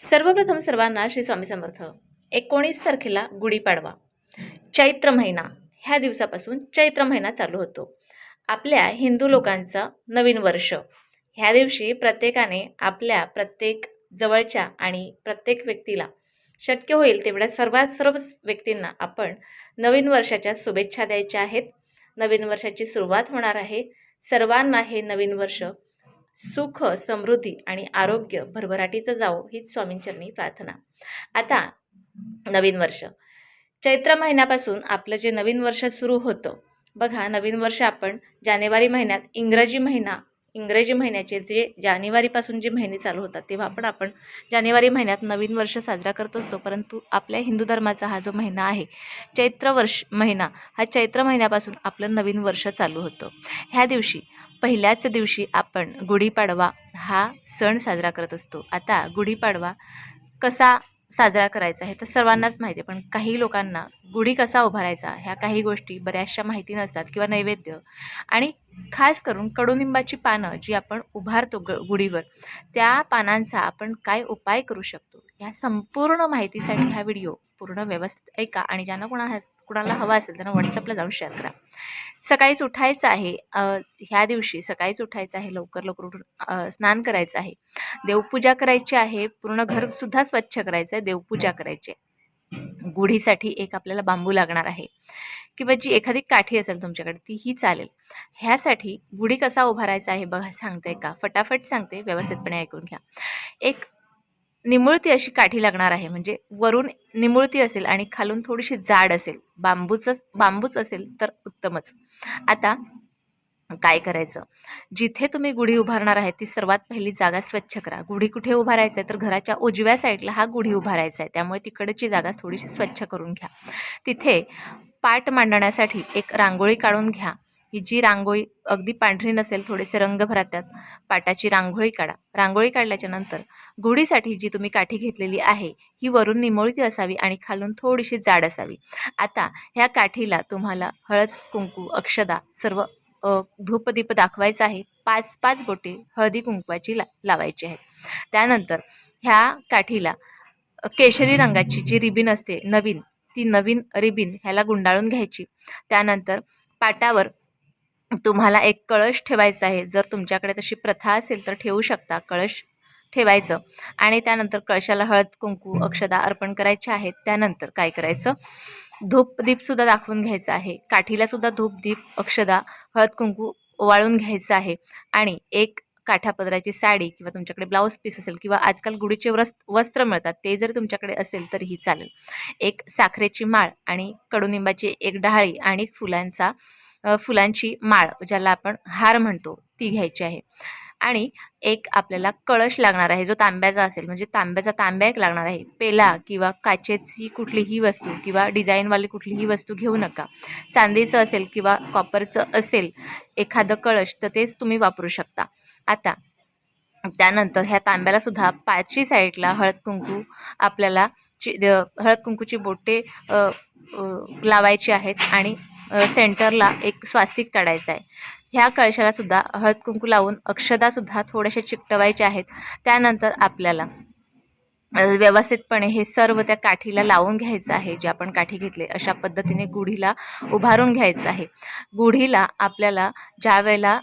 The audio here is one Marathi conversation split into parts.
सर्वप्रथम सर्वांना श्री स्वामी समर्थ. 19 तारखेला गुढीपाडवा, चैत्र महिना. ह्या दिवसापासून चैत्र महिना चालू होतो. आपल्या हिंदू लोकांचं नवीन वर्ष. ह्या दिवशी प्रत्येकाने आपल्या प्रत्येक जवळच्या आणि प्रत्येक व्यक्तीला शक्य होईल तेवढ्या सर्व व्यक्तींना आपण नवीन वर्षाच्या शुभेच्छा द्यायच्या आहेत. नवीन वर्षाची सुरुवात होणार आहे. सर्वांना हे नवीन वर्ष सुख, समृद्धी आणि आरोग्य भरभराटीचं जावो हीच स्वामींचरणी प्रार्थना. आता नवीन वर्ष, चैत्र महिन्यापासून आपलं जे नवीन वर्ष सुरू होतं बघा. नवीन वर्ष आपण जानेवारी महिन्यात इंग्रजी महिन्याचे जे जानेवारीपासून जे महिने चालू होतात तेव्हा आपण जानेवारी महिन्यात नवीन वर्ष साजरा करत असतो. परंतु आपल्या हिंदू धर्माचा हा जो महिना आहे चैत्र महिना, हा चैत्र महिन्यापासून आपलं नवीन वर्ष चालू होतं. ह्या दिवशी पहिल्याच दिवशी आपण गुढीपाडवा हा सण साजरा करत असतो. आता गुढीपाडवा कसा साजरा करायचा आहे तर सर्वांनाच माहिती आहे, पण काही लोकांना गुढी कसा उभारायचा ह्या काही गोष्टी बऱ्याचशा माहिती नसतात किंवा नैवेद्य आणि खास करून कडुनिंबाची पानं जी आपण उभारतो गुढीवर, त्या पानांचा आपण काय उपाय करू शकतो ह्या संपूर्ण माहितीसाठी हा व्हिडिओ पूर्ण व्यवस्थित ऐका. आणि ज्यांना कुणाला हवा असेल त्यांना व्हॉट्सअपला जाऊन शेअर करा. सकाळीच उठायचं आहे. ह्या दिवशी सकाळीच उठायचं आहे, लवकर उठून स्नान करायचं आहे, देवपूजा करायची आहे, पूर्ण घरसुद्धा स्वच्छ करायचं आहे, देवपूजा करायची आहे. गुढीसाठी एक आपल्याला बांबू लागणार आहे किंवा जी एखादी काठी असेल तुमच्याकडे तीही चालेल. ह्यासाठी गुढी कसा उभारायचा आहे बघा, सांगते का, फटाफट सांगते, व्यवस्थितपणे ऐकून घ्या. एक निमुळती अशी काठी लागणार आहे, म्हणजे वरून निमुळती असेल आणि खालून थोडीशी जाड असेल. बांबूच असेल तर उत्तमच. आता काय करायचं, जिथे तुम्ही गुढी उभारणार आहे ती सर्वात पहिली जागा स्वच्छ करा. गुढी कुठे उभारायचं आहे तर घराच्या उजव्या साईडला हा गुढी उभारायचा आहे, त्यामुळे तिकडची जागा थोडीशी स्वच्छ करून घ्या. तिथे पाट मांडण्यासाठी एक रांगोळी काढून घ्या. ही जी रांगोळी अगदी पांढरी नसेल, थोडेसे रंग भरा त्यात, पाटाची रांगोळी काढा. रांगोळी काढल्याच्या नंतर गुढीसाठी जी तुम्ही काठी घेतलेली आहे ही वरून निमुळती असावी आणि खालून थोडीशी जाड असावी. आता ह्या काठीला तुम्हाला हळद, कुंकू, अक्षदा सर्व धूपदीप दाखवायचा आहे. 5 बोटे हळदी कुंकवाची लावायची आहेत. त्यानंतर ह्या काठीला केशरी रंगाची जी रिबीन असते ती नवीन रिबीन ह्याला गुंडाळून घ्यायची. त्यानंतर पाटावर तुम्हाला एक कळश ठेवायचा आहे. जर तुमच्याकडे तशी प्रथा असेल तर ठेवू शकता, कळश ठेवायचं. आणि त्यानंतर कळशाला हळद, कुंकू, अक्षदा अर्पण करायचे आहेत. त्यानंतर काय करायचं, धूपदीपसुद्धा दाखवून घ्यायचं आहे. काठीलासुद्धा धूपदीप, अक्षदा, हळद, कुंकू ओवाळून घ्यायचं आहे. आणि एक काठापदराची साडी किंवा तुमच्याकडे ब्लाऊज पीस असेल किंवा आजकाल गुढीचे वस्त्र मिळतात ते जर तुमच्याकडे असेल तरीही चालेल. एक साखरेची माळ आणि कडुनिंबाची एक डहाळी आणि फुलांची माळ ज्याला आपण हार म्हणतो ती घ्यायची आहे. आणि एक आपल्याला कळश लागणार आहे जो तांब्याचा असेल, म्हणजे तांब्या एक लागणार आहे. पेला किंवा काचेची कुठलीही वस्तू किंवा डिझाईनवाली कुठलीही वस्तू घेऊ नका. चांदीचं असेल किंवा कॉपरचं असेल एखादं कळश तर तेच तुम्ही वापरू शकता. आता त्यानंतर ह्या तांब्याला सुद्धा पाचही साईडला हळद कुंकू आपल्याला हळद कुंकूची बोटे लावायची आहेत आणि सेंटरला एक स्वास्तिक काढायचं आहे. ह्या कळशाला सुद्धा हळद कुंकू लावून अक्षदासुद्धा थोड्याशा चिकटवायच्या आहेत. त्यानंतर आपल्याला व्यवस्थितपणे हे सर्व त्या काठीला लावून घ्यायचं आहे. जे आपण काठी घेतले अशा पद्धतीने गुढीला उभारून घ्यायचं आहे. गुढीला आपल्याला ज्या वेळेला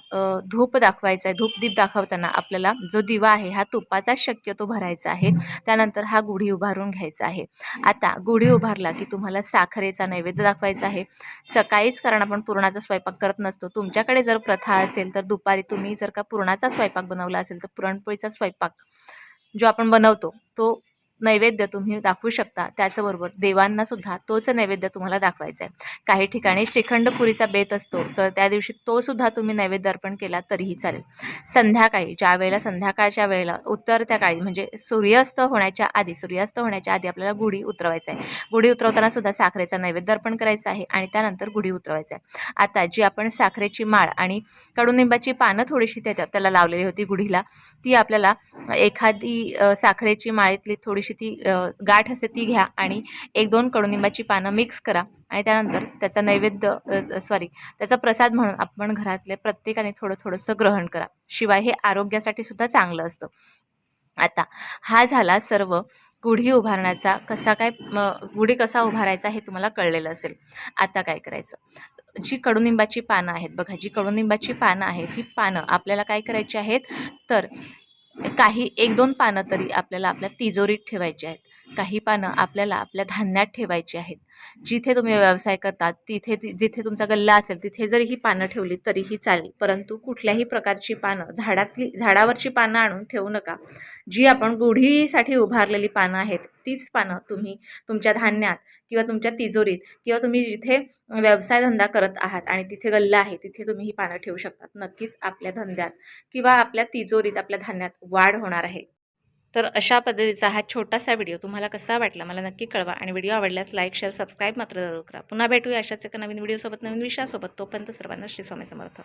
धूप दाखवायचा आहे, धूपदीप दाखवताना आपल्याला जो दिवा आहे हा तुपाचा शक्यतो भरायचा आहे. त्यानंतर हा गुढी उभारून घ्यायचा आहे. आता गुढी उभारला की तुम्हाला साखरेचा नैवेद्य दाखवायचा आहे. सकाळीच, कारण आपण पुरणाचा स्वयंपाक करत नसतो. तुमच्याकडे जर प्रथा असेल तर दुपारी तुम्ही जर का पुरणाचा स्वयंपाक बनवला असेल तर पुरणपोळीचा स्वयंपाक जो आपण बनवतो तो नैवेद्य तुम्ही दाखवू शकता. त्याचबरोबर देवांनासुद्धा तोच नैवेद्य तुम्हाला दाखवायचा आहे. काही ठिकाणी श्रीखंड पुरीचा बेत असतो तर त्या दिवशी तोसुद्धा तुम्ही नैवेद्य अर्पण केला तरीही चालेल. संध्याकाळी संध्याकाळच्या वेळेला उतरत्या काळी म्हणजे सूर्यास्त होण्याच्या आधी आपल्याला गुढी उतरवायचा आहे. गुढी उतरवताना सुद्धा साखरेचा नैवेद्य अर्पण करायचा आहे आणि त्यानंतर गुढी उतरवायचा आहे. आता जी आपण साखरेची माळ आणि कडुनिंबाची पानं थोडीशी त्याला लावलेली होती गुढीला, ती आपल्याला एखादी साखरेची माळेतली थोडीशी ती गाठ असते ती घ्या आणि 1-2 कडुनिंबाची पानं मिक्स करा आणि त्यानंतर त्याचा त्याचा प्रसाद म्हणून आपण घरातले प्रत्येकाने थोडंसं ग्रहण करा. शिवाय हे आरोग्यासाठी सुद्धा चांगलं असतं. आता हा झाला सर्व गुढी उभारण्याचा गुढी कसा उभारायचा हे तुम्हाला कळलेलं असेल. आता काय करायचं, जी कडुनिंबाची पानं आहेत बघा, जी कडुनिंबाची पानं आहेत ही पानं आपल्याला काय करायची आहेत, तर काही 1-2 पानं तरी आपल्याला आपल्या तिजोरीत ठेवायची आहेत. काही पानं आपल्याला आपल्या धान्यात ठेवायची आहेत. जिथे तुम्ही व्यवसाय करतात जिथे तुमचा गल्ला असेल तिथे जरी ही पानं ठेवली तरीही चालेल, परंतु कुठल्याही प्रकारची पानं झाडावरची पानं आणून ठेवू नका. जी आपण गुढीसाठी उभारलेली पानं आहेत तीच पानं तुम्ही तुमच्या धान्यात किंवा तुमच्या तिजोरीत किंवा तुम्ही जिथे व्यवसाय धंदा करत आहात आणि तिथे गल्ला आहे तिथे तुम्ही ही पानं ठेवू शकतात. नक्कीच आपल्या धंद्यात किंवा आपल्या तिजोरीत आपल्या धान्यात वाढ होणार आहे. तर अशा पद्धतीचा हा छोटासा व्हिडिओ तुम्हाला कसा वाटला मला नक्की कळवा आणि व्हिडिओ आवडल्यास लाईक शेअर सबस्क्राईब मात्र जरूर करा. पुन्हा भेटूया अशाच एका नवीन व्हिडिओसोबत नवीन विषयासोबत. तोपर्यंत सर्वांना श्री स्वामी समर्थ.